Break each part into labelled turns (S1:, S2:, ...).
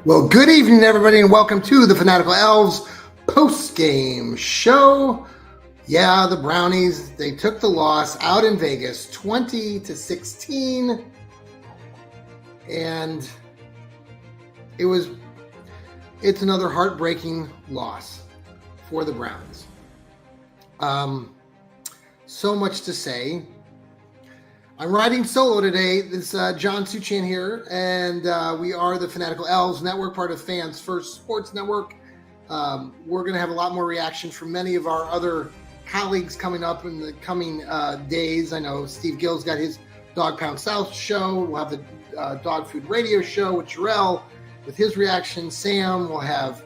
S1: Well, good evening, everybody, and welcome to the Fanatical Elves post-game show. Yeah, the Brownies, they took the loss out in Vegas, 20-16, and it's another heartbreaking loss for the Browns. So much to say. I'm riding solo today. This is John Suchan here, and we are the Fanatical Elves Network, part of Fans First Sports Network. We're going to have a lot more reaction from many of our other colleagues coming up in the coming days. I know Steve Gill's got his Dog Pound South show. We'll have the Dog Food Radio show with Jarrell with his reaction. Sam will have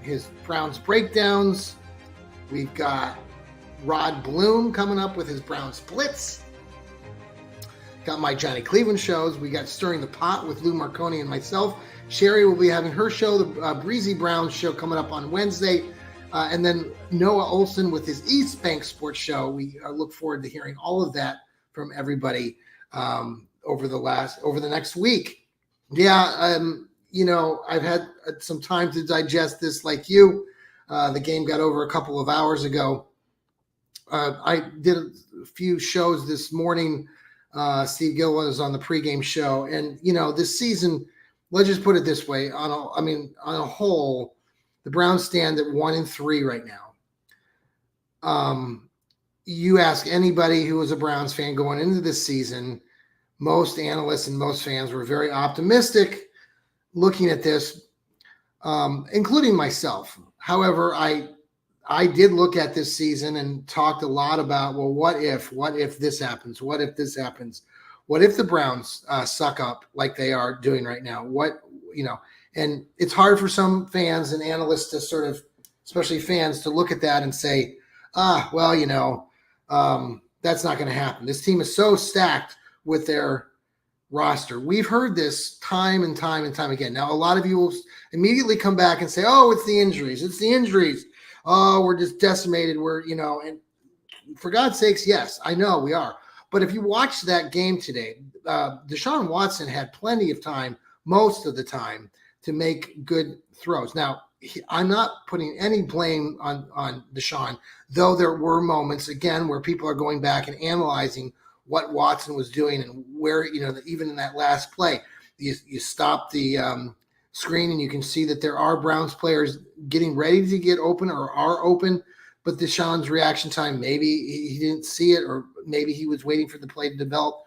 S1: his Browns breakdowns. We've got Rod Bloom coming up with his Browns Blitz. Got my Johnny Cleveland shows. We got Stirring the Pot with Lou Marconi and myself. Sherry will be having her show, the Breezy Browns show, coming up on Wednesday. And then Noah Olson with his East Bank Sports show. We look forward to hearing all of that from everybody over the next week. Yeah, I've had some time to digest this like you. The game got over a couple of hours ago. I did a few shows this morning. Steve Gill was on the pregame show, and this season, let's just put it this way: on a whole, the Browns stand at 1-3 right now. You ask anybody who was a Browns fan going into this season, most analysts and most fans were very optimistic looking at this, including myself. However, I did look at this season and talked a lot about, well, what if this happens? What if this happens? What if the Browns suck up like they are doing right now? And it's hard for some fans and analysts to sort of, especially fans, to look at that and say, that's not going to happen. This team is so stacked with their roster. We've heard this time and time and time again. Now, a lot of you will immediately come back and say, oh, it's the injuries. It's the injuries. Oh, we're just decimated. And for God's sakes, yes, I know we are. But if you watch that game today, Deshaun Watson had plenty of time, most of the time, to make good throws. Now, I'm not putting any blame on Deshaun, though there were moments, again, where people are going back and analyzing what Watson was doing and where, even in that last play, you stop the screen and you can see that there are Browns players getting ready to get open or are open, but Deshaun's reaction time, maybe he didn't see it, or maybe he was waiting for the play to develop.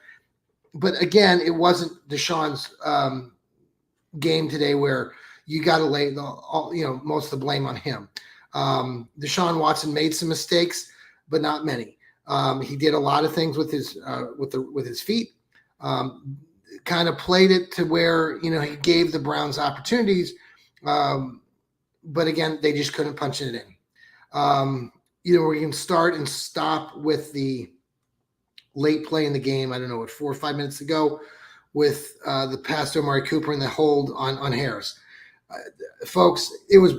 S1: But again, it wasn't Deshaun's game today where you got to lay most of the blame on him. Deshaun Watson made some mistakes, but not many. He did a lot of things with his feet. Kind of played it to where, he gave the Browns opportunities. But again, they just couldn't punch it in. We can start and stop with the late play in the game. I don't know, 4 or 5 minutes ago with the pass to Amari Cooper and the hold on Harris. Folks, it was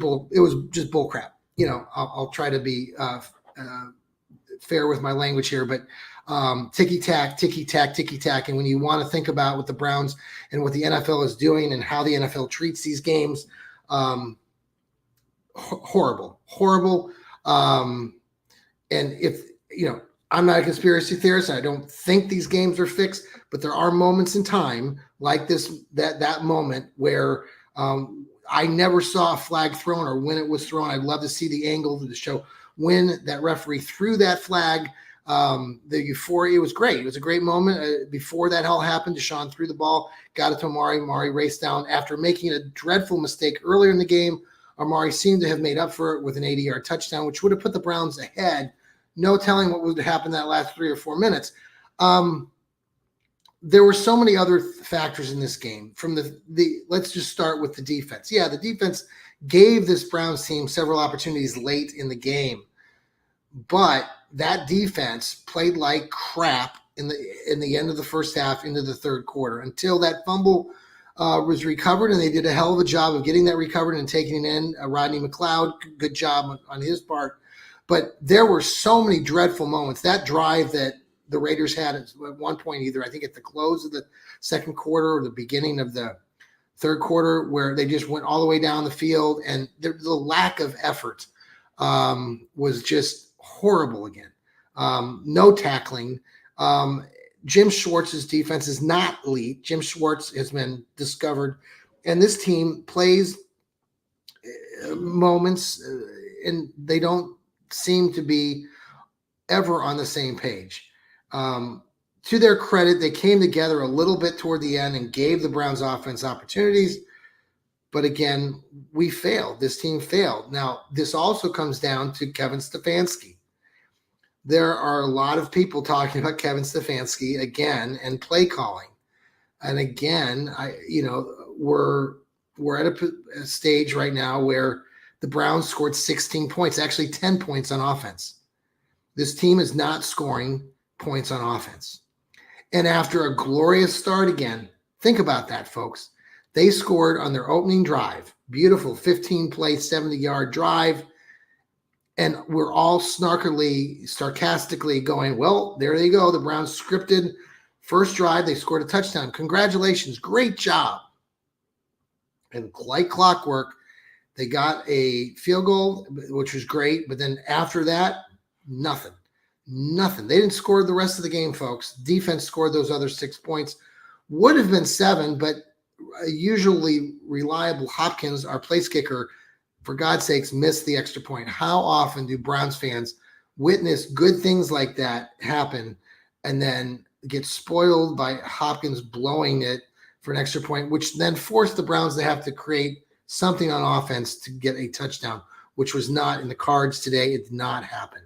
S1: just bull crap. I'll try to be fair with my language here, but ticky-tack. And when you want to think about what the Browns and what the NFL is doing and how the NFL treats these games, horrible. And if, I'm not a conspiracy theorist. I don't think these games are fixed, but there are moments in time like this, that moment where I never saw a flag thrown, or when it was thrown. I'd love to see the angle to show when that referee threw that flag. The euphoria was great. It was a great moment. Before that all happened, Deshaun threw the ball, got it to Amari. Amari raced down after making a dreadful mistake earlier in the game. Amari seemed to have made up for it with an 80-yard touchdown, which would have put the Browns ahead. No telling what would happen that last 3 or 4 minutes. There were so many other factors in this game. From let's just start with the defense. Yeah, the defense gave this Browns team several opportunities late in the game, but that defense played like crap in the end of the first half into the third quarter until that fumble was recovered, and they did a hell of a job of getting that recovered and taking it in. Rodney McLeod, good job on his part. But there were so many dreadful moments. That drive that the Raiders had at one point, either I think at the close of the second quarter or the beginning of the third quarter where they just went all the way down the field, and the lack of effort was just horrible again. No tackling. Jim Schwartz's defense is not elite. Jim Schwartz has been discovered, and this team plays moments, and they don't seem to be ever on the same page. To their credit, they came together a little bit toward the end and gave the Browns offense opportunities. But again, we failed. This team failed. Now, this also comes down to Kevin Stefanski. There are a lot of people talking about Kevin Stefanski again and play calling. And again, we're at a stage right now where the Browns scored 16 points, actually 10 points on offense. This team is not scoring points on offense. And after a glorious start again, think about that, folks. They scored on their opening drive. Beautiful 15-play, 70-yard drive. And we're all sarcastically going, well, there they go. The Browns scripted first drive. They scored a touchdown. Congratulations. Great job. And like clockwork, they got a field goal, which was great. But then after that, nothing. They didn't score the rest of the game, folks. Defense scored those other 6 points. Would have been 7, but usually reliable Hopkins, our place kicker, for God's sakes, missed the extra point. How often do Browns fans witness good things like that happen and then get spoiled by Hopkins blowing it for an extra point, which then forced the Browns to have to create something on offense to get a touchdown, which was not in the cards today. It did not happen.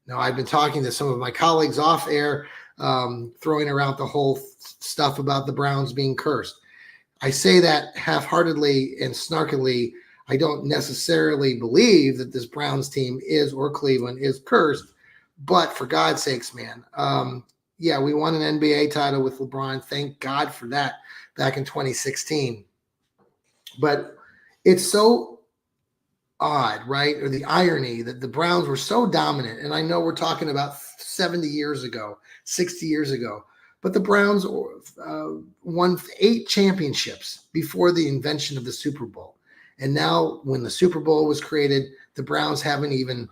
S1: Now, I've been talking to some of my colleagues off air, throwing around the whole stuff about the Browns being cursed. I say that half-heartedly and snarkily. I don't necessarily believe that this Browns team is, or Cleveland is, cursed. But for God's sakes, man, we won an NBA title with LeBron. Thank God for that back in 2016. But it's so odd, right? Or the irony that the Browns were so dominant. And I know we're talking about 70 years ago, 60 years ago, but the Browns won 8 championships before the invention of the Super Bowl. And now when the Super Bowl was created, the Browns haven't even,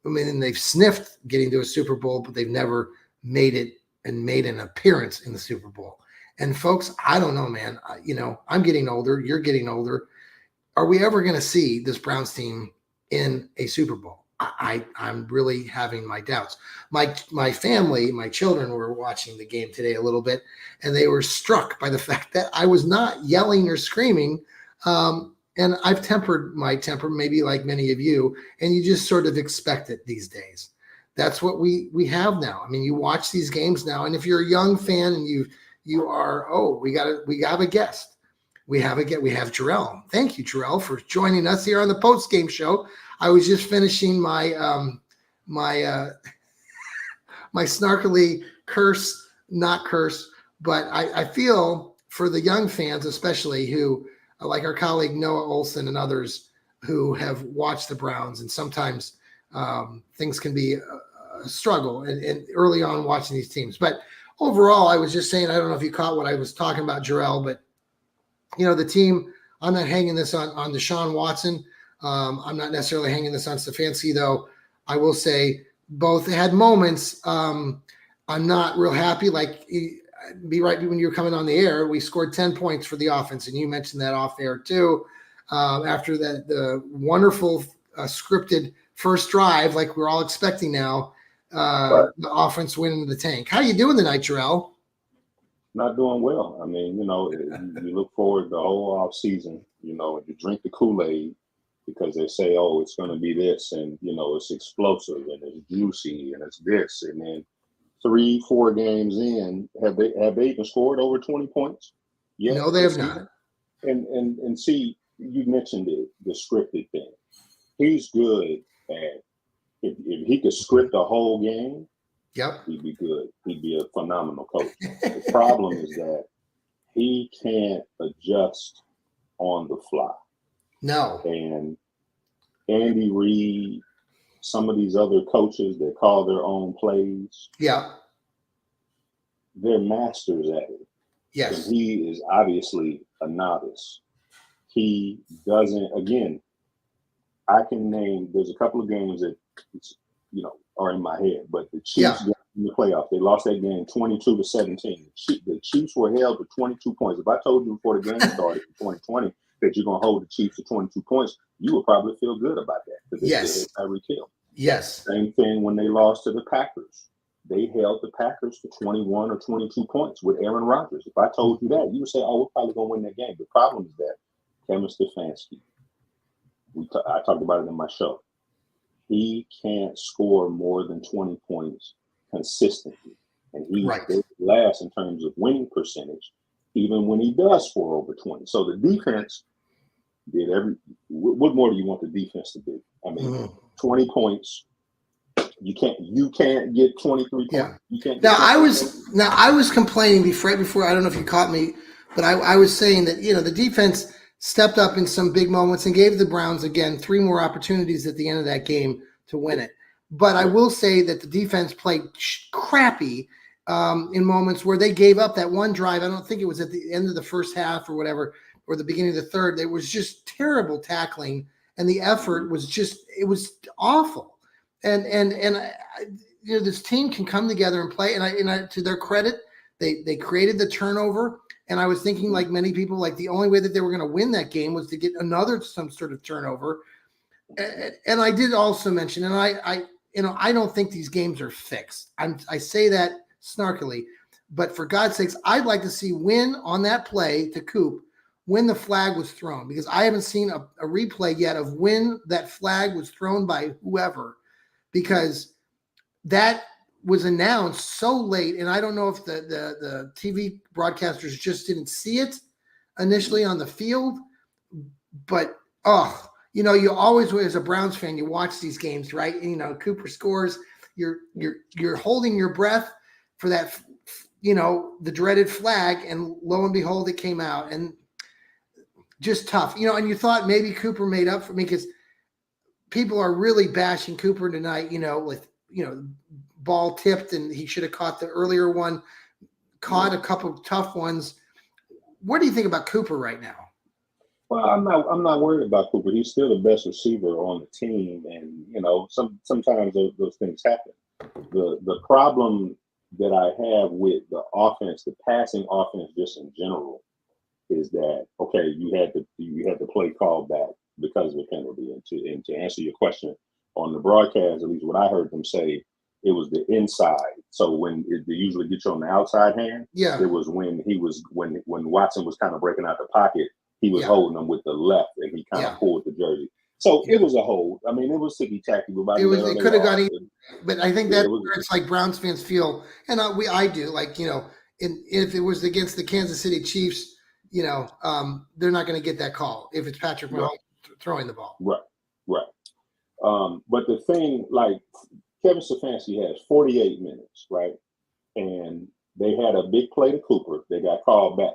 S1: they've sniffed getting to a Super Bowl, but they've never made it and made an appearance in the Super Bowl. And folks, I don't know, man. I'm getting older. You're getting older. Are we ever going to see this Browns team in a Super Bowl? I'm really having my doubts. My family, my children were watching the game today a little bit, and they were struck by the fact that I was not yelling or screaming. And I've tempered my temper, maybe like many of you, and you just sort of expect it these days. That's what we have now. I mean, you watch these games now, and if you're a young fan and you are, we have a guest. We have Jarrell. Thank you, Jarrell, for joining us here on the post-game show. I was just finishing my my snarkily not curse, but I feel for the young fans, especially who, like our colleague Noah Olson and others who have watched the Browns, and sometimes things can be a struggle and early on watching these teams. But overall, I was just saying, I don't know if you caught what I was talking about, Jarrell, but the team, I'm not hanging this on Deshaun Watson. I'm not necessarily hanging this on Stefanski, though. I will say both had moments. I'm not real happy. Be right when you were coming on the air, we scored 10 points for the offense, and you mentioned that off air too. After the wonderful scripted first drive, like we're all expecting now, the offense went into the tank. How you doing tonight, Jarrell?
S2: Not doing well. I mean, you look forward the whole off season, and you drink the Kool-Aid because they say, oh, it's going to be this, and it's explosive and it's juicy and it's this, and then 3-4 games in, have they even scored over 20 points?
S1: Yeah, no, they have not.
S2: And see, you mentioned the scripted thing. He's good at if he could script a whole game.
S1: Yep.
S2: He'd be good. He'd be a phenomenal coach. The problem is that he can't adjust on the fly.
S1: No.
S2: And Andy Reid, some of these other coaches that call their own plays.
S1: Yeah.
S2: They're masters at it. And
S1: Yes.
S2: he is obviously a novice. He doesn't, again, I can name, there's a couple of games that, are in my head, but the
S1: Yeah.
S2: Chiefs game in the playoffs, they lost that game 22-17. The Chiefs were held to 22 points. If I told you before the game started in 2020 that you're going to hold the Chiefs to 22 points, you would probably feel good about that because they still
S1: Yes.
S2: had Tyreek Hill.
S1: Yes.
S2: Same thing when they lost to the Packers. They held the Packers to 21 or 22 points with Aaron Rodgers. If I told you that, you would say, oh, we're probably going to win that game. The problem is that Kevin Stefanski, I talked about it in my show, he can't score more than 20 points consistently. And he's dead last in terms of winning percentage, even when he does score over 20. So the defense did what more do you want the defense to do? I mean, 20 points. You can't get 23 points.
S1: Yeah.
S2: You can't
S1: Now I was complaining before. I don't know if you caught me, but I was saying that the defense stepped up in some big moments and gave the Browns again 3 more opportunities at the end of that game to win it. But I will say that the defense played crappy in moments where they gave up that one drive. I don't think it was at the end of the first half or whatever, or the beginning of the third. There was just terrible tackling, and the effort was it was awful. And this team can come together and play. And I to their credit, they created the turnover. And I was thinking, like many people, like the only way that they were going to win that game was to get some sort of turnover. And I did also mention, and I don't think these games are fixed. I say that snarkily, but for God's sakes, I'd like to see when on that play to Coop, when the flag was thrown, because I haven't seen a replay yet of when that flag was thrown by whoever, because that was announced so late, and I don't know if the TV broadcasters just didn't see it initially on the field, but you always, as a Browns fan, you watch these games, right? And, Cooper scores, you're holding your breath for that, the dreaded flag, and lo and behold, it came out, and just tough, and you thought maybe Cooper made up for me, because people are really bashing Cooper tonight, with, ball tipped, and he should have caught the earlier one, caught a couple of tough ones. What do you think about Cooper right now?
S2: Well, I'm not worried about Cooper. He's still the best receiver on the team, and sometimes those things happen. The problem that I have with the offense, the passing offense, just in general, is that okay? You had the play called back because of a penalty, and to answer your question on the broadcast, at least what I heard them say, it was the inside. So when they usually get you on the outside hand,
S1: yeah,
S2: it was when Watson was kind of breaking out the pocket, he was holding them with the left, and he kind of pulled the jersey. So it was a hold. I mean, it was ticky tacky.
S1: It could have gone even, but I think that's where it's like Browns fans feel, and I do, like if it was against the Kansas City Chiefs, they're not going to get that call if it's Patrick Mahomes throwing the ball.
S2: Right. But the thing, like, Kevin Stefanski has 48 minutes, right? And they had a big play to Cooper. They got called back.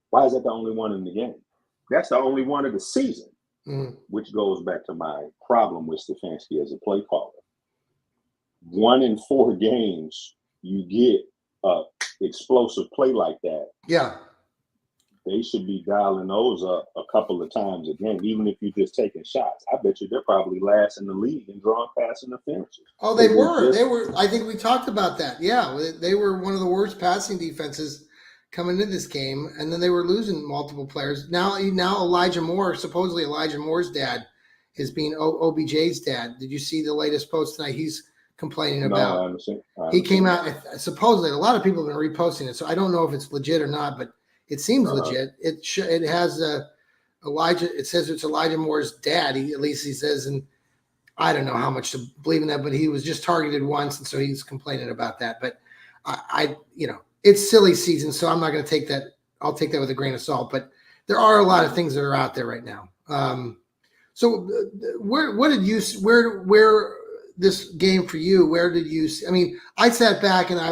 S2: Why is that the only one in the game? That's the only one of the season, which goes back to my problem with Stefanski as a play caller. 1 in 4 games, you get a explosive play like that.
S1: Yeah.
S2: They should be dialing those up a couple of times a game, even if you're just taking shots. I bet you they're probably last in the league in drawing pass interferences.
S1: Oh, they were. I think we talked about that. Yeah, they were one of the worst passing defenses coming into this game, and then they were losing multiple players. Now Elijah Moore, supposedly Elijah Moore's dad, is being OBJ's dad. Did you see the latest post tonight? He's complaining about.
S2: No, I understand.
S1: He came out, supposedly, a lot of people have been reposting it, so I don't know if it's legit or not, but it seems legit. It has Elijah. It says it's Elijah Moore's dad. At least he says, and I don't know how much to believe in that, but he was just targeted once, and so he's complaining about that. But it's silly season, so I'm not going to take that. I'll take that with a grain of salt. But there are a lot of things that are out there right now. So where this game for you? Where did you? I mean, I sat back and I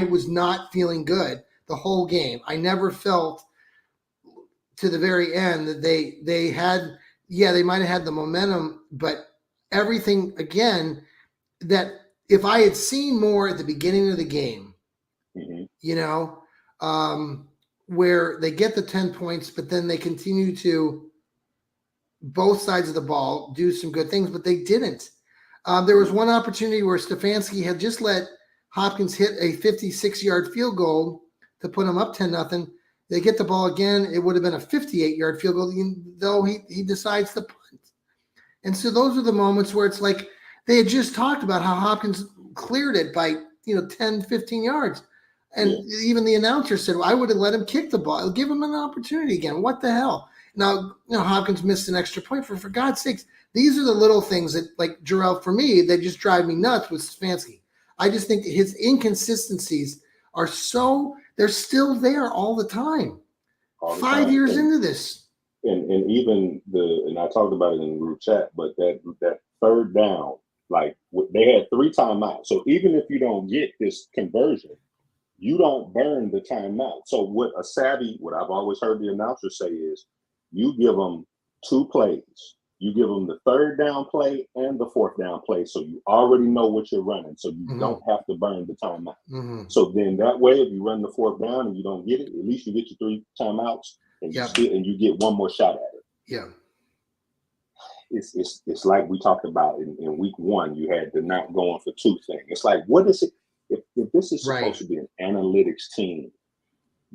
S1: was not feeling good the whole game. I never felt to the very end that they had. Yeah, they might have had the momentum, but everything again, that if I had seen more at the beginning of the game, where they get the 10 points, but then they continue to both sides of the ball do some good things, but they didn't. There was one opportunity where Stefanski had just let Hopkins hit a 56-yard field goal to put him up 10-0. They get the ball again. It would have been a 58-yard field goal, though he decides to punt. And so those are the moments where it's like they had just talked about how Hopkins cleared it by 10, 15 yards. And even the announcer said, well, I would have let him kick the ball. Give him an opportunity again. What the hell? Now, Hopkins missed an extra point. For God's sakes, these are the little things that, like Jarrell, for me, that just drive me nuts with Stefanski. I just think his inconsistencies are they're still there all the time. 5 years into this.
S2: And even and I talked about it in the group chat, but that third down, like they had 3 timeouts. So even if you don't get this conversion, you don't burn the timeout. So what I've always heard the announcer say is, you give them 2 plays. You give them the third down play and the fourth down play, so you already know what you're running, so you don't have to burn the timeout. So then that way, if you run the fourth down and you don't get it, at least you get your 3 timeouts, and you get one more shot at it.
S1: Yeah.
S2: It's like we talked about in week 1, you had the not going for 2 thing. It's like, what is it? If this is supposed to be an analytics team,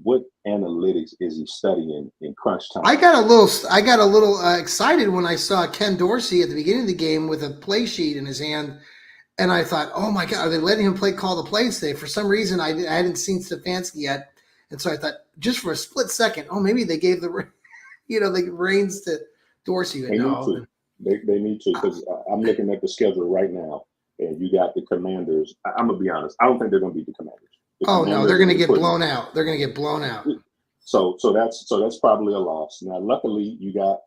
S2: what analytics is he studying in crunch time?
S1: I got a little excited when I saw Ken Dorsey at the beginning of the game with a play sheet in his hand, and I thought, oh my God, are they letting him call the plays today? For some reason, I hadn't seen Stefanski yet, and so I thought, just for a split second, maybe they gave the reins to Dorsey.
S2: They need to, because I'm looking at the schedule right now, and you got the Commanders. I'm gonna be honest, I don't think they're gonna beat the Commanders.
S1: No, they're going to get blown out. They're going to get blown out.
S2: So that's probably a loss. Now, luckily,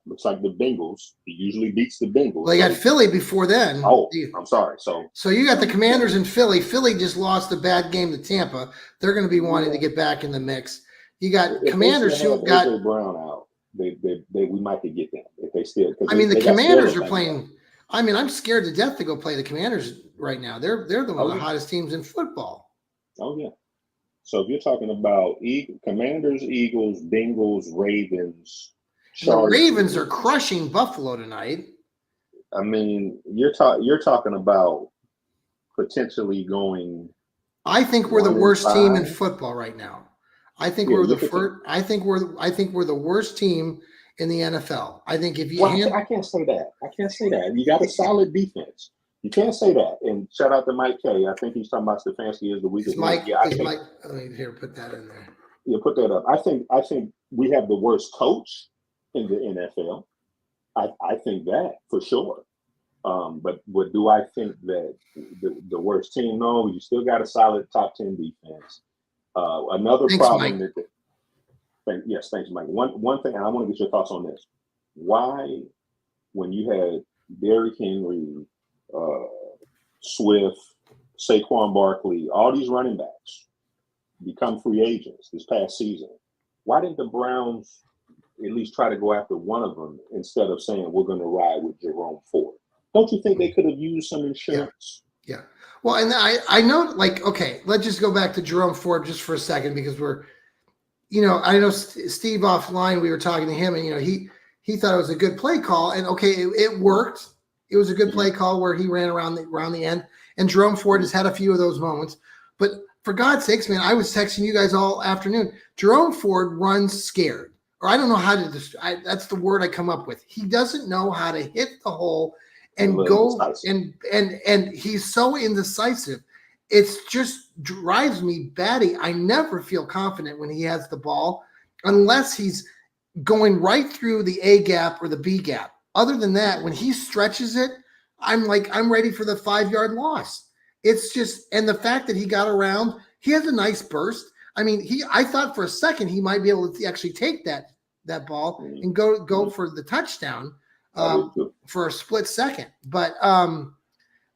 S2: looks like the Bengals. He usually beats the Bengals.
S1: They got Philly before then.
S2: Oh, I'm sorry. So
S1: you got the Commanders and Philly. Philly just lost a bad game to Tampa. They're going to be wanting to get back in the mix. You got Commanders who got
S2: AJ Brown out. We might could get them if they still.
S1: The Commanders are playing. I'm scared to death to go play the Commanders right now. They're one of the hottest teams in football.
S2: Oh yeah. So if you're talking about Commanders, Eagles, Bengals, Ravens,
S1: Chargers, the Ravens are crushing Buffalo tonight.
S2: You're talking about potentially going.
S1: I think we're the worst team in football right now. I think we're the first. I think we're the worst team in the NFL. I think if you.
S2: I can't say that. You got a solid defense. You can't say that. And shout out to Mike K. I think he's talking about Stefanski is the weakest.
S1: Mike, here, put that in there.
S2: Yeah, put that up. I think we have the worst coach in the NFL. I think that for sure. But do I think that the worst team? No, you still got a solid top 10 defense. Another problem yes, thanks, Mike. One thing, and I want to get your thoughts on this. Why, when you had Derrick Henry, Swift, Saquon Barkley, all these running backs become free agents this past season, why didn't the Browns at least try to go after one of them instead of saying we're going to ride with Jerome Ford? Don't you think they could have used some insurance?
S1: Yeah. Well, and I know, okay, let's just go back to Jerome Ford just for a second, because I know Steve offline, we were talking to him, and he thought it was a good play call, and okay, it worked. It was a good play call where he ran around the end, and Jerome Ford has had a few of those moments. But for God's sakes, man, I was texting you guys all afternoon. Jerome Ford runs scared, or I don't know how to that's the word I come up with. He doesn't know how to hit the hole and go, and he's so indecisive. It's just drives me batty. I never feel confident when he has the ball unless he's going right through the A gap or the B gap. Other than that, when he stretches it, I'm ready for the 5-yard loss. It's just, and the fact that he got around, he has a nice burst. I thought for a second he might be able to actually take that ball and go for the touchdown for a split second. But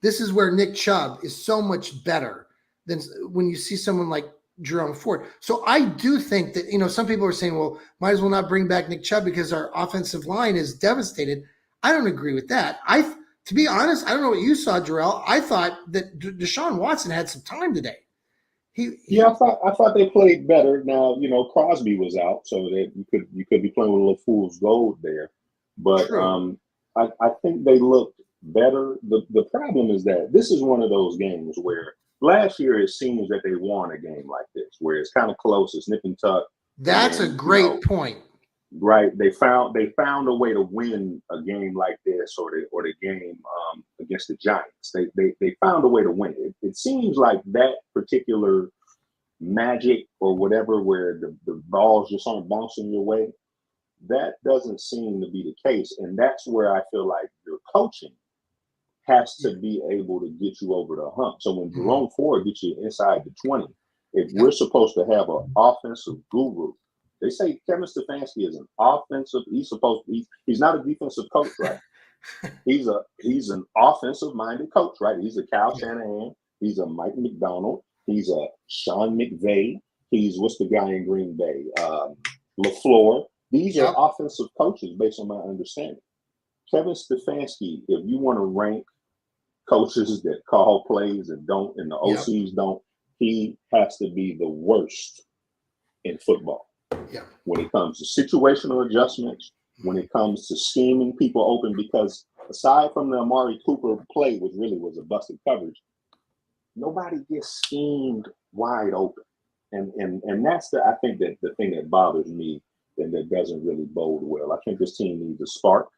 S1: this is where Nick Chubb is so much better than when you see someone like Jerome Ford. So I do think that, some people are saying, well, might as well not bring back Nick Chubb because our offensive line is devastated. I don't agree with that. To be honest, I don't know what you saw, Jarrell. I thought that Deshaun Watson had some time today.
S2: Yeah, I thought they played better. Now, Crosby was out, so that you could be playing with a little fool's gold there. But
S1: true.
S2: I think they looked better. The problem is that this is one of those games where last year it seems that they won a game like this, where it's kind of close, it's nip and tuck, and
S1: That's a
S2: then
S1: great point.
S2: right, they found a way to win a game like this, or the game against the Giants. They found a way to win it. It seems like that particular magic or whatever, where the balls just aren't bouncing your way, that doesn't seem to be the case. And that's where I feel like your coaching has to be able to get you over the hump. So when
S1: Mhm.
S2: Jerome Ford gets you inside the 20, if
S1: Yep.
S2: we're supposed to have an offensive guru, they say Kevin Stefanski is an offensive, he's not a defensive coach, right? He's an offensive minded coach, right? He's a Cal
S1: Yeah.
S2: Shanahan, he's a Mike McDonald, he's a Sean McVay, he's what's the guy in Green Bay? LaFleur. These are
S1: Yep.
S2: offensive coaches based on my understanding. Kevin Stefanski, if you want to rank coaches that call plays and don't, and the
S1: Yep.
S2: OCs don't, he has to be the worst in football
S1: Yep.
S2: when it comes to situational adjustments, when it comes to scheming people open, because aside from the Amari Cooper play, which really was a busted coverage, nobody gets schemed wide open. And that's I think that the thing that bothers me and that doesn't really bode well. I think this team needs a spark.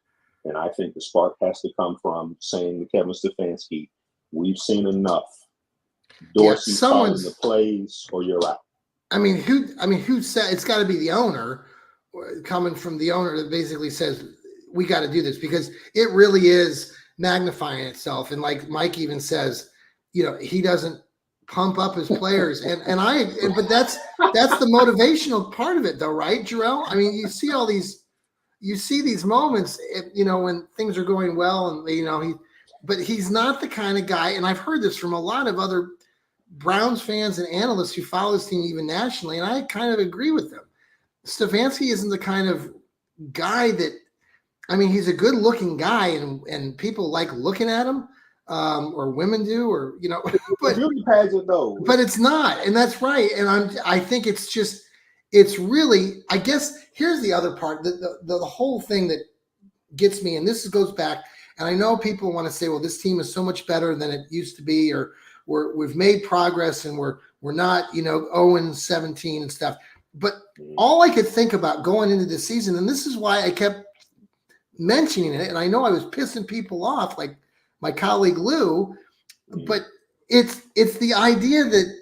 S2: And I think the spark has to come from saying to Kevin Stefanski, we've seen enough.
S1: Yeah.
S2: Dorsey calling the plays or you're out.
S1: Who said it's got to be the owner, coming from the owner that basically says we got to do this, because it really is magnifying itself. And like Mike even says, he doesn't pump up his players, but that's the motivational part of it, though, right, Jarrell? I mean, you see these moments, when things are going well, and but he's not the kind of guy, and I've heard this from a lot of other Browns fans and analysts who follow this team even nationally, and I kind of agree with them. Stefanski isn't the kind of guy that, he's a good looking guy, and people like looking at him, or women do, or but
S2: beauty pageant though.
S1: But it's not, and that's right. And I think it's really, I guess here's the other part, the whole thing that gets me, and this goes back, and I know people want to say, well, this team is so much better than it used to be, or we've made progress, and we're not 0-17 and stuff. But all I could think about going into the season, and this is why I kept mentioning it, and I know I was pissing people off, like my colleague Lou, but it's the idea that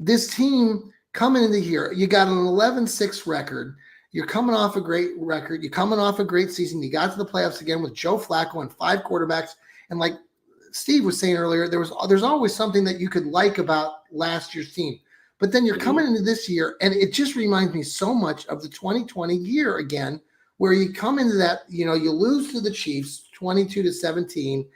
S1: this team coming into here, you got an 11-6 record. You're coming off a great record. You're coming off a great season. You got to the playoffs again with Joe Flacco and 5 quarterbacks. And like Steve was saying earlier, there's always something that you could like about last year's team. But then you're coming into this year, and it just reminds me so much of the 2020 year again, where you come into that, you lose to the Chiefs 22-17,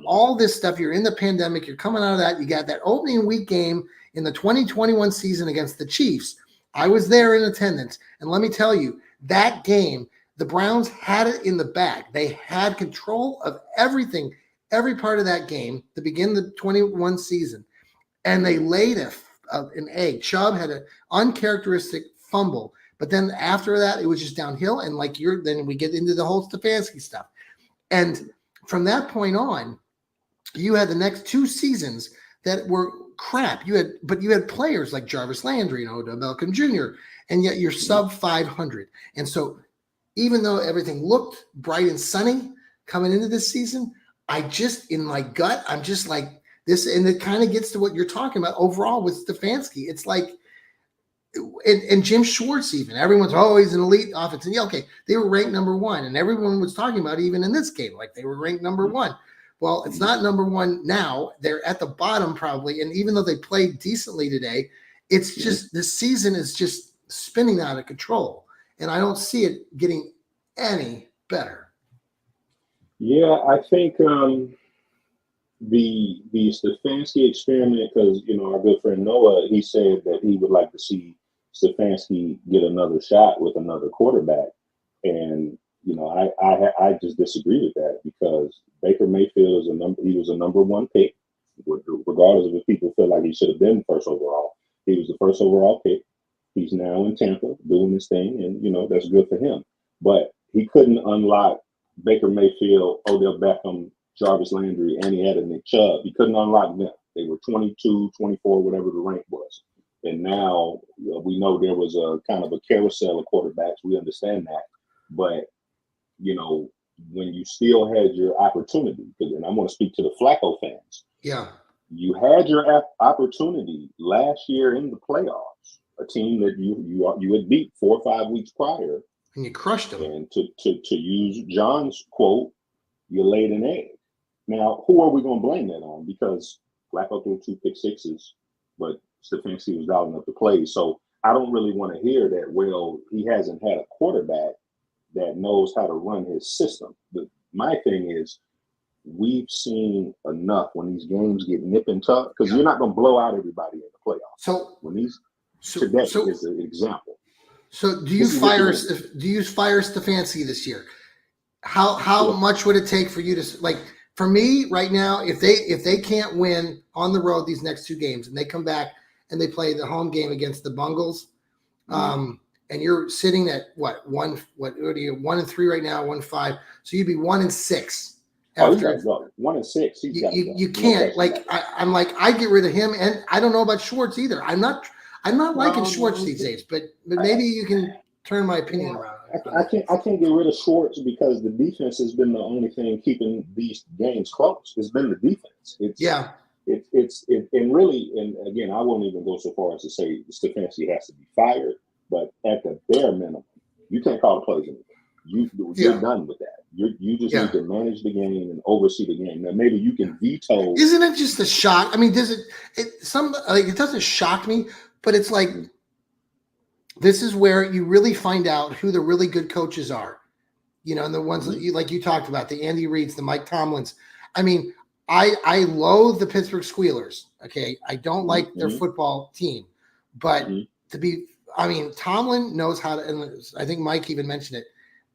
S1: all this stuff. You're in the pandemic. You're coming out of that. You got that opening week game in the 2021 season against the Chiefs. I was there in attendance, and let me tell you, that game, the Browns had it in the bag. They had control of everything, every part of that game to begin the 21 season, and they laid an egg. Chubb had an uncharacteristic fumble, but then after that, it was just downhill, and then we get into the whole Stefanski stuff. And from that point on, you had the next 2 seasons that were crap. You had players like Jarvis Landry and Odell Beckham Jr., and yet you're sub 500. And so even though everything looked bright and sunny coming into this season, in my gut, I'm just like this, and it kind of gets to what you're talking about overall with Stefanski. It's like, and Jim Schwartz, even everyone's he's an elite offense. And okay, they were ranked number 1, and everyone was talking about, even in this game, like they were ranked number 1. Well, it's not number 1 now. They're at the bottom probably, and even though they played decently today, it's just this season is just spinning out of control, and I don't see it getting any better.
S2: Yeah, I think the Stefanski experiment, because our good friend Noah, he said that he would like to see Stefanski get another shot with another quarterback, and I just disagree with that, because Baker Mayfield he was a number 1 pick, regardless of if people feel like he should have been first overall. He was the first overall pick. He's now in Tampa doing this thing, and that's good for him. But he couldn't unlock Baker Mayfield, Odell Beckham, Jarvis Landry, and he had a Nick Chubb. He couldn't unlock them. They were 22, 24, whatever the rank was. And now we know there was a kind of a carousel of quarterbacks. We understand that. But, when you still had your opportunity, and I want to speak to the Flacco fans.
S1: Yeah.
S2: You had your opportunity last year in the playoffs, a team that you had beat 4 or 5 weeks prior.
S1: And you crushed them.
S2: And to use John's quote, you laid an egg. Now, who are we going to blame that on? Because Flacco threw 2 pick sixes, but Stefanski was dialing up the plays. So I don't really want to hear that, well, he hasn't had a quarterback that knows how to run his system. But my thing is, we've seen enough when these games get nip and tuck, because you're not going to blow out everybody in the playoffs.
S1: So
S2: today is an example.
S1: So do you fire Stefanski this year? How much would it take for you to, like, for me right now, if they can't win on the road these next 2 games and they come back and they play the home game against the Bungles, and you're sitting at what are you 1-3 right now, 1-5, so you'd be 1-6 after
S2: 1-6.
S1: You can't, like, I'm like, I get rid of him, and I don't know about Schwartz either. I'm not liking Schwartz these days, but maybe you can turn my opinion around.
S2: I can't get rid of Schwartz because the defense has been the only thing keeping these games close. It's been the defense. And really, and again, I won't even go so far as to say Stefanski has to be fired, but at the bare minimum, you can't call the plays anymore. You're done with that. You just need to manage the game and oversee the game. Now, maybe you can veto.
S1: Isn't it just a shock? I mean, it doesn't shock me, but it's like, this is where you really find out who the really good coaches are, and the ones that you talked about, the Andy Reids, the Mike Tomlins. I mean, I loathe the Pittsburgh Squealers. Okay. I don't like their football team, but Tomlin knows how to, and I think Mike even mentioned it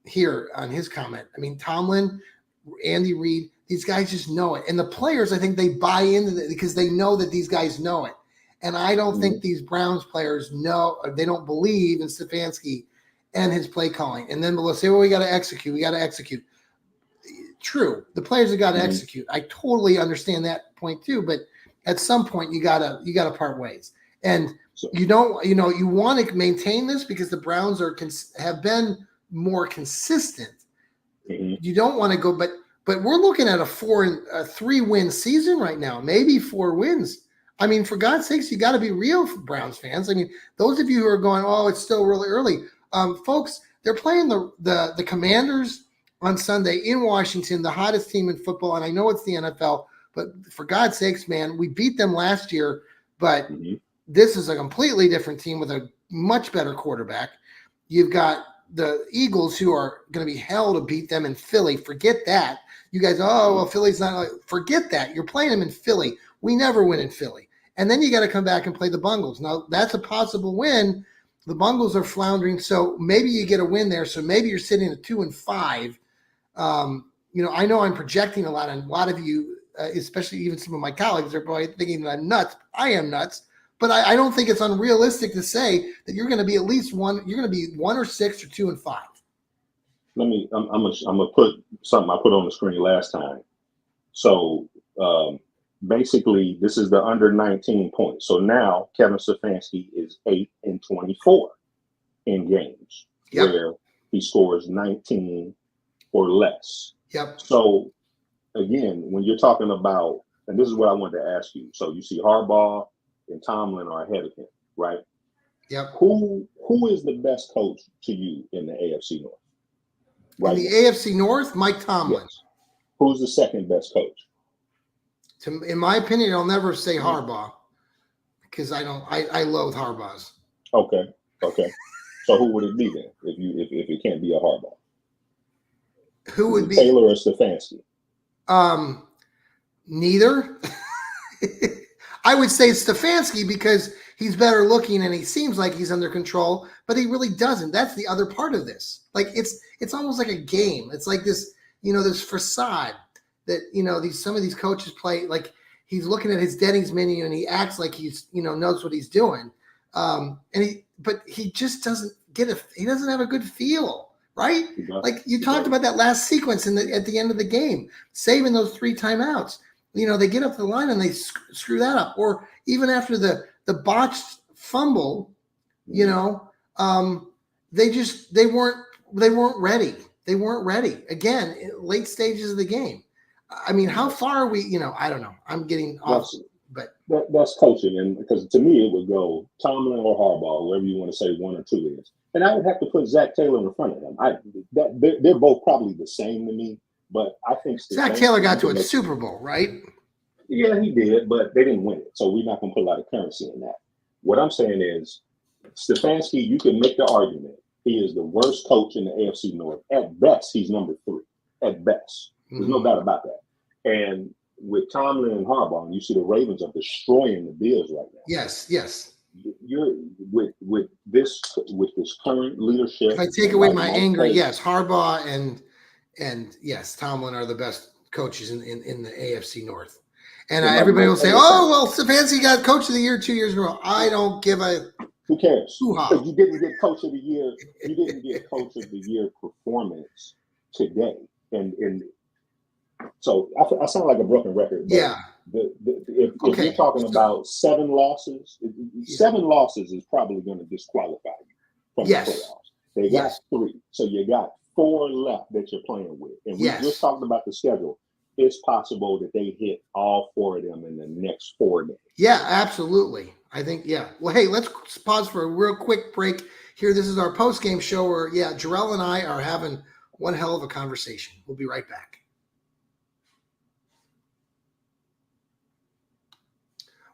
S1: here on his comment. I mean, Tomlin, Andy Reid, these guys just know it. And the players, I think they buy into it because they know that these guys know it. And I don't think these Browns players know, or they don't believe in Stefanski and his play calling. And then they'll say, well, we got to execute. True. The players have got to execute. I totally understand that point too. But at some point you gotta part ways. And you want to maintain this because the Browns have been more consistent. You don't want to go, but we're looking at a 3-win season right now, maybe 4 wins. I mean, for God's sakes, you got to be real, Browns fans. I mean, those of you who are going, oh, it's still really early, folks. They're playing the Commanders on Sunday in Washington, the hottest team in football, and I know it's the NFL, but for God's sakes, man, we beat them last year, but this is a completely different team with a much better quarterback. You've got the Eagles, who are going to be hell to beat them in Philly. Forget that. You guys, Philly's not. Forget that. You're playing them in Philly. We never win in Philly. And then you got to come back and play the Bungles. Now, that's a possible win. The Bungles are floundering, so maybe you get a win there. So maybe you're sitting at 2-5. I know I'm projecting a lot, and a lot of you, especially even some of my colleagues, are probably thinking that I'm nuts. I am nuts. But I don't think it's unrealistic to say that you're going to be at least one. You're going to be 1 or 6 or 2-5.
S2: I'm gonna put something I put on the screen last time. So basically, this is the under 19 points. So now Kevin Stefanski is 8-24 in games where he scores 19 or less.
S1: Yep.
S2: So again, when you're talking about, and this is what I wanted to ask you. So you see Harbaugh and Tomlin are ahead of him, right?
S1: Yep.
S2: Who is the best coach to you in the AFC North?
S1: Right. In the AFC North, Mike Tomlin.
S2: Yes. Who's the second best coach?
S1: In my opinion, I'll never say Harbaugh because I loathe Harbaughs.
S2: Okay. So who would it be then if it can't be a Harbaugh?
S1: Who would be
S2: Taylor or Stefanski?
S1: Neither. I would say Stefanski because he's better looking and he seems like he's under control, but he really doesn't. That's the other part of this. Like it's almost like a game. It's like this, this facade that some of these coaches play. Like he's looking at his Denny's menu and he acts like he's knows what he's doing. But he just doesn't he doesn't have a good feel, right? Like you talked about that last sequence at the end of the game, saving those 3 timeouts. They get up the line and they screw that up. Or even after the botched fumble, they weren't ready. They weren't ready. Again, late stages of the game. I mean, how far are we? I don't know. I'm getting off. But
S2: that's coaching, and because to me it would go Tomlin or Harbaugh, whoever you want to say 1 or 2 is, and I would have to put Zach Taylor in front of them. They're both probably the same to me, but I think
S1: Zach Taylor got to a Super Bowl, right?
S2: Yeah, he did, but they didn't win it, so we're not going to put a lot of currency in that. What I'm saying is, Stefanski, you can make the argument he is the worst coach in the AFC North. At best, he's number 3. At best, there's no doubt about that. And with Tomlin and Harbaugh, you see the Ravens are destroying the Bills right now.
S1: Yes.
S2: You're with this current leadership.
S1: If I take away my anger, yes, Harbaugh and yes, Tomlin are the best coaches in the AFC North. And everybody will say, "Oh, well, Stefanski got Coach of the Year 2 years in a row." I don't give a.
S2: Who cares? Because you didn't get Coach of the Year. You didn't get Coach of the Year performance today, and so I sound like a broken record.
S1: Yeah.
S2: If you're talking about 7 losses, 7 losses is probably going to disqualify you from the playoffs. They got 3, so you got 4 left that you're playing with, and we just talked about the schedule. It's possible that they hit all 4 of them in the next 4 days.
S1: Yeah, absolutely. I think, yeah. Well, hey, let's pause for a real quick break here. This is our post-game show where, Jarrell and I are having one hell of a conversation. We'll be right back.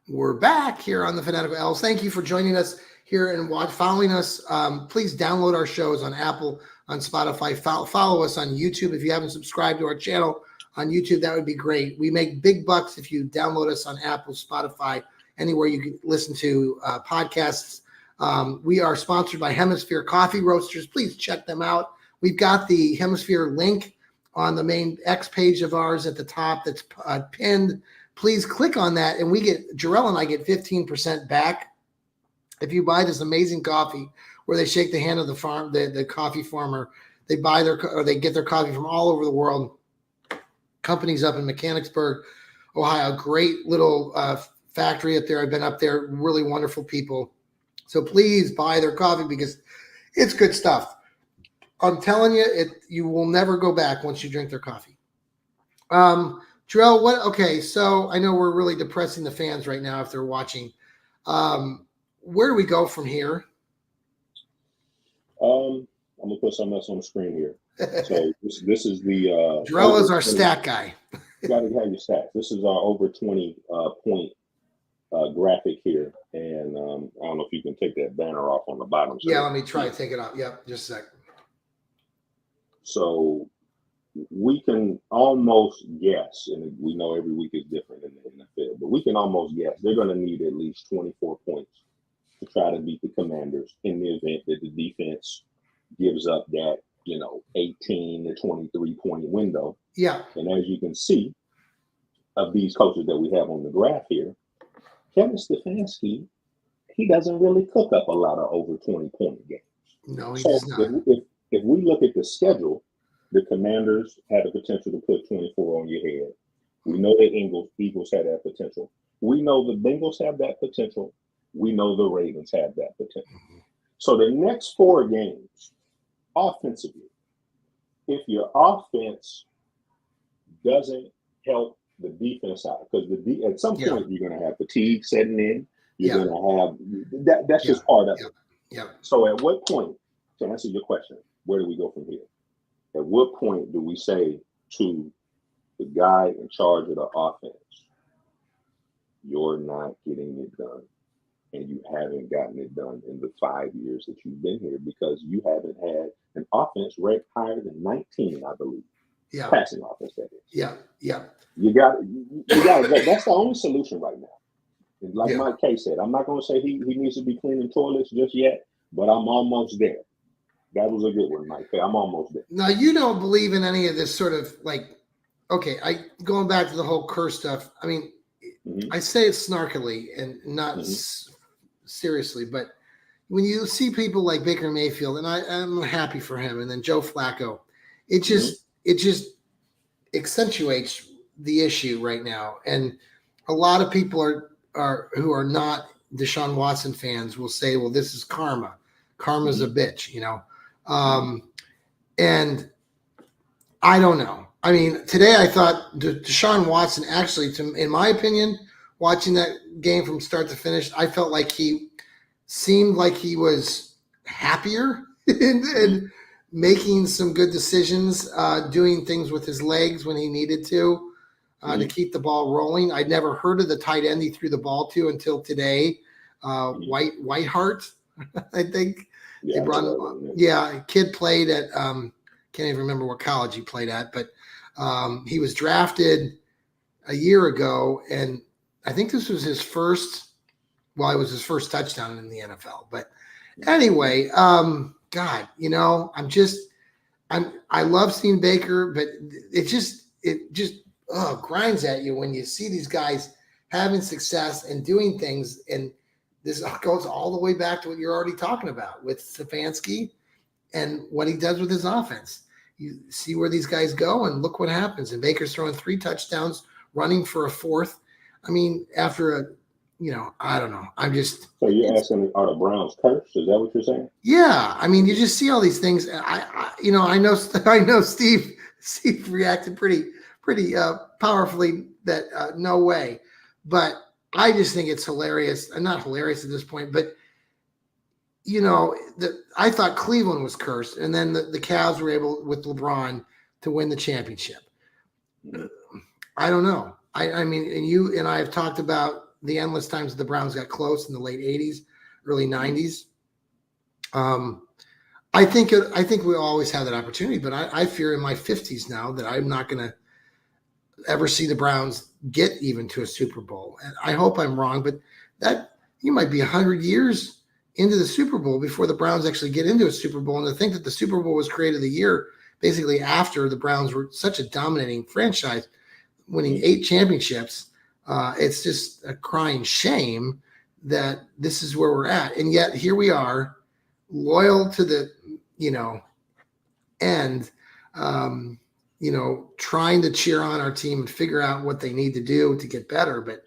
S1: We're back here on the Fanatical L's. Thank you for joining us here and following us. Please download our shows on Apple, on Spotify. Follow us on YouTube. If you haven't subscribed to our channel on YouTube, that would be great. We make big bucks if you download us on Apple, Spotify, anywhere you can listen to podcasts. We are sponsored by Hemisphere Coffee Roasters. Please check them out. We've got the Hemisphere link on the main X page of ours at the top that's pinned. Please click on that, and Jarrell and I get 15% back if you buy this amazing coffee where they shake the hand of the coffee farmer. They they get their coffee from all over the world. Companies up in Mechanicsburg, Ohio, great little factory up there. I've been up there, really wonderful people. So please buy their coffee because it's good stuff. I'm telling you, you will never go back once you drink their coffee. Jarrell, okay, so I know we're really depressing the fans right now if they're watching. Where do we go from here?
S2: I'm going to put something else on the screen here. So this is the
S1: Jarrell is our stat guy.
S2: You got to have your stats. This is our over 20 point graphic here, and I don't know if you can take that banner off on the bottom.
S1: Yeah, let me try to take it off. Yep, just a sec.
S2: So we can almost guess, and we know every week is different in the NFL, but we can almost guess they're going to need at least 24 points to try to beat the Commanders in the event that the defense gives up that 18 to 23 point window.
S1: Yeah.
S2: And as you can see, of these coaches that we have on the graph here, Kevin Stefanski, he doesn't really cook up a lot of over 20 point games.
S1: No, he does not.
S2: If we look at the schedule, the Commanders had the potential to put 24 on your head. We know the Eagles had that potential. We know the Bengals have that potential. We know the Ravens have that potential. Mm-hmm. So the next 4 games, offensively, if your offense doesn't help the defense out, because at some point you're going to have fatigue setting in. You're going to have that's just part of it.
S1: Yeah.
S2: So at what point, to answer your question, where do we go from here? At what point do we say to the guy in charge of the offense, you're not getting it done, and you haven't gotten it done in the 5 years that you've been here because you haven't had an offense ranked higher than 19, I believe.
S1: Yeah.
S2: Passing offense, that is.
S1: Yeah.
S2: You got to. That's the only solution right now. And like Mike K said, I'm not going to say he needs to be cleaning toilets just yet, but I'm almost there. That was a good one, Mike K. I'm almost there.
S1: Now, you don't believe in any of this sort of going back to the whole curse stuff. I mean, I say it snarkily and not seriously, but when you see people like Baker Mayfield, and I'm happy for him, and then Joe Flacco, it just accentuates the issue right now. And a lot of people are who are not Deshaun Watson fans will say, well, this is karma. Karma's a bitch, and I don't know. I mean, today I thought Deshaun Watson actually, in my opinion, watching that game from start to finish, I felt like he seemed like he was happier and making some good decisions, doing things with his legs when he needed to keep the ball rolling. I'd never heard of the tight end he threw the ball to until today. Whiteheart, I think. They brought him. Yeah, a kid played at can't even remember what college he played at, but he was drafted a year ago, and I think this was his first. Well, it was his first touchdown in the NFL. But anyway, God, I love seeing Baker, but it just grinds at you when you see these guys having success and doing things. And this goes all the way back to what you're already talking about with Stefanski and what he does with his offense. You see where these guys go, and look what happens. And Baker's throwing 3 touchdowns, running for a 4th. I mean, after I don't know.
S2: So you're asking, are the Browns cursed? Is that what you're saying?
S1: Yeah. I mean, you just see all these things. I know Steve reacted pretty powerfully that no way. But I just think it's hilarious. Not hilarious at this point, but I thought Cleveland was cursed, and then the Cavs were able with LeBron to win the championship. I don't know. I mean, and you and I have talked about the endless times the Browns got close in the late 80s, early 90s. I think we always have that opportunity, but I fear in my 50s now that I'm not going to ever see the Browns get even to a Super Bowl. And I hope I'm wrong, but that you might be 100 years into the Super Bowl before the Browns actually get into a Super Bowl. And to think that the Super Bowl was created a year basically after the Browns were such a dominating franchise, winning 8 championships. It's just a crying shame that this is where we're at. And yet here we are, loyal to the, end, trying to cheer on our team and figure out what they need to do to get better. But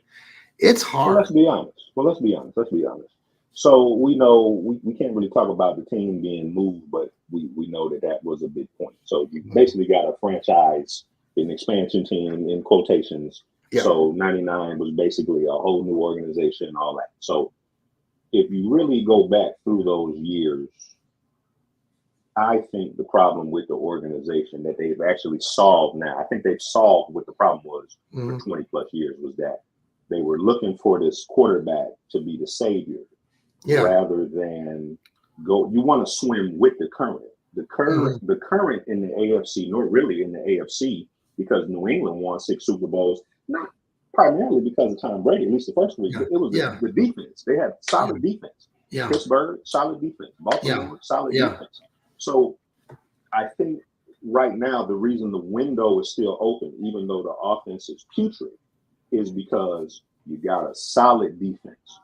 S1: it's hard.
S2: Well, let's be honest. So we know we can't really talk about the team being moved, but we know that was a big point. So you basically got a franchise, an expansion team in quotations. Yeah. So 99 was basically a whole new organization and all that. So if you really go back through those years, I think the problem with the organization that they've actually solved now, I think they've solved what the problem was for 20 plus years, was that they were looking for this quarterback to be the savior rather than go. You want to swim with the current. The current in the AFC, nor really in the AFC, because New England won 6 Super Bowls, not primarily because of Tom Brady, at least the first week. It was the defense. They had solid defense. Yeah. Pittsburgh, solid defense. Baltimore, solid defense. So I think right now the reason the window is still open, even though the offense is putrid, is because you got a solid defense.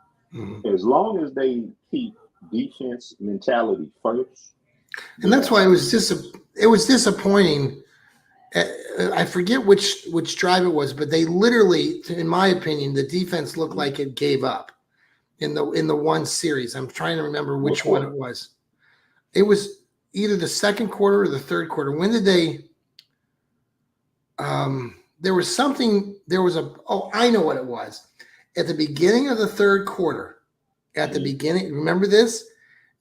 S2: As long as they keep defense mentality first.
S1: And that's why it was disappointing. I forget which drive it was, but they literally, in my opinion, the defense looked like it gave up in the one series. I'm trying to remember which one it was. It was either the second quarter or the third quarter. When did they? There was something. I know what it was. At the beginning of the third quarter. At the beginning, remember this?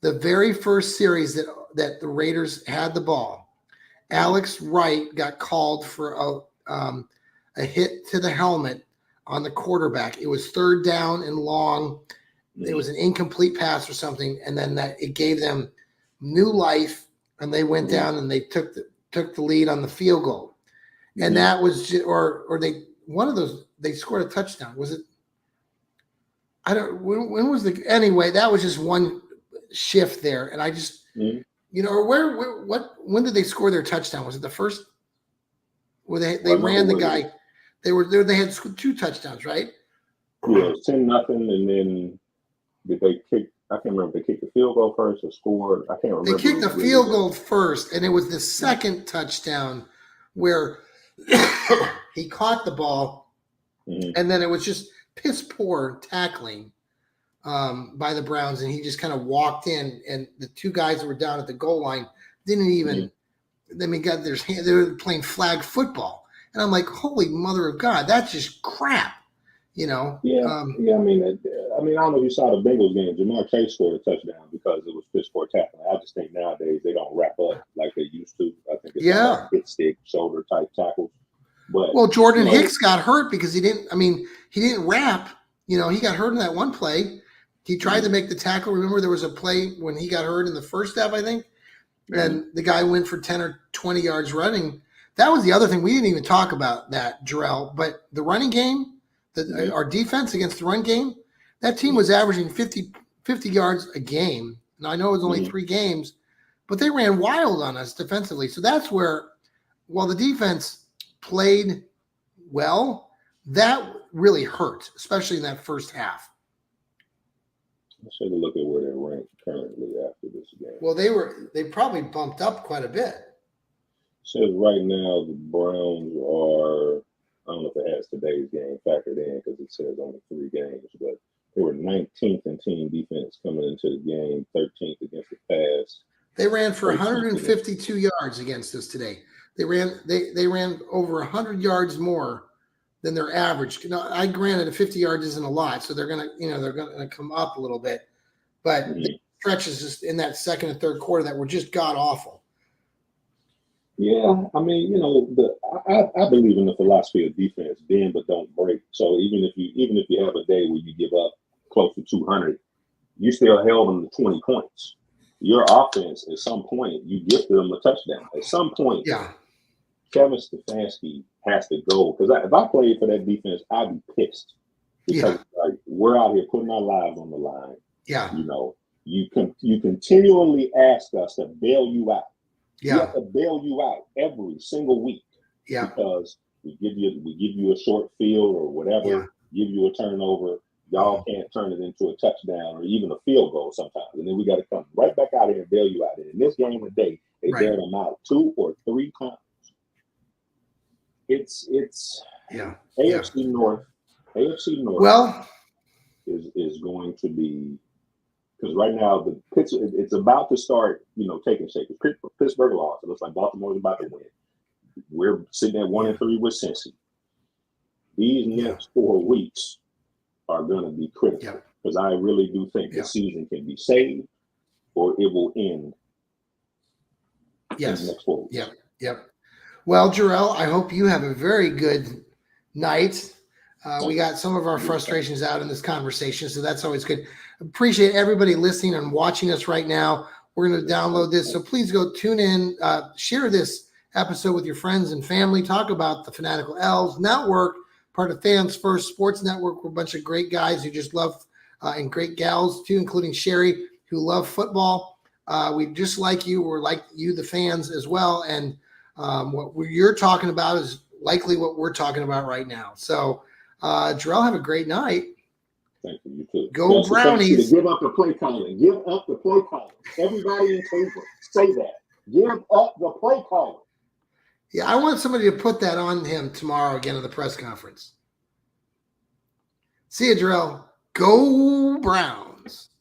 S1: The very first series that the Raiders had the ball. Alex Wright got called for a hit to the helmet on the quarterback. It was 3rd down and long. It was an incomplete pass or something, and then it gave them new life, and they went down and they took the lead on the field goal. And that was they scored a touchdown. Was it? When was anyway, that was just one shift there, and I just when did they score their touchdown? Was it the first where they ran the guy? They had 2 touchdowns, right?
S2: Yeah, it was 10-0, and then did they kick? I can't remember. They kicked the field goal first or scored. I can't remember.
S1: They kicked the field goal first, and it was the second touchdown where he caught the ball, and then it was just piss poor tackling by the Browns, and he just kind of walked in, and the two guys that were down at the goal line didn't even. I mean, got their hand. They were playing flag football, and I'm like, "Holy mother of God, that's just crap," you know.
S2: Yeah. I mean, I don't know if you saw the Bengals game. Jamar Chase scored a touchdown because it was piss poor tackling. I just think nowadays they don't wrap up like they used to. I think it's like hit stick, shoulder type tackles. But
S1: Jordan Hicks got hurt because he didn't wrap. You know, he got hurt in that one play. He tried to make the tackle. Remember, there was a play when he got hurt in the first half, I think. And the guy went for 10 or 20 yards running. That was the other thing. We didn't even talk about that, Jarrell. But the running game, our defense against the run game, that team was averaging 50 yards a game. Now, I know it was only 3 games, but they ran wild on us defensively. So that's where, while the defense played well, that really hurt, especially in that first half.
S2: Let's take a look at where they're ranked currently after this game.
S1: Well, they probably bumped up quite a bit.
S2: Says right now the Browns are, I don't know if it has today's game factored in because it says only 3 games, but they were 19th in team defense coming into the game, 13th against the pass.
S1: They ran for 152 yards against us today. They ran over 100 yards more than their average. Now, I granted 50 yards isn't a lot, so they're gonna come up a little bit, but the stretches just in that second and third quarter that were just god awful.
S2: Yeah, I mean, I believe in the philosophy of defense, bend but don't break. So even if you have a day where you give up close to 200, you still held them to 20 points. Your offense, at some point, you give them a touchdown. At some point, Kevin Stefanski has to go, because if I played for that defense, I'd be pissed because we're out here putting our lives on the line.
S1: Yeah,
S2: you continually ask us to bail you out.
S1: Yeah,
S2: we have to bail you out every single week.
S1: Yeah,
S2: because we give you a short field or whatever, give you a turnover. Y'all can't turn it into a touchdown or even a field goal sometimes, and then we got to come right back out here and bail you out. And in this game today, they bailed them out 2 or 3 times. It's AFC North. AFC North.
S1: Well,
S2: is going to be, because right now it's about to start, taking shape. Pittsburgh lost. It looks like Baltimore's about to win. We're sitting at 1-3 with Cincy. These next 4 weeks are going to be critical because I really do think the season can be saved or it will end. In the next 4 weeks.
S1: Yep. Well, Jarrell, I hope you have a very good night. We got some of our frustrations out in this conversation, so that's always good. Appreciate everybody listening and watching us right now. We're going to download this, so please go tune in, share this episode with your friends and family. Talk about the Fanatical Elves Network, part of Fans First Sports Network. We're a bunch of great guys who just love, and great gals too, including Sherry, who love football. We just like you. We're like you, the fans, as well. And what you're talking about is likely what we're talking about right now. So, Jarrell, have a great night.
S2: Thank you. You too.
S1: Go Brownies.
S2: Give up the play calling. Give up the play calling. Everybody in favor, say that. Give up the play calling.
S1: Yeah, I want somebody to put that on him tomorrow again at the press conference. See you, Jarrell. Go Browns.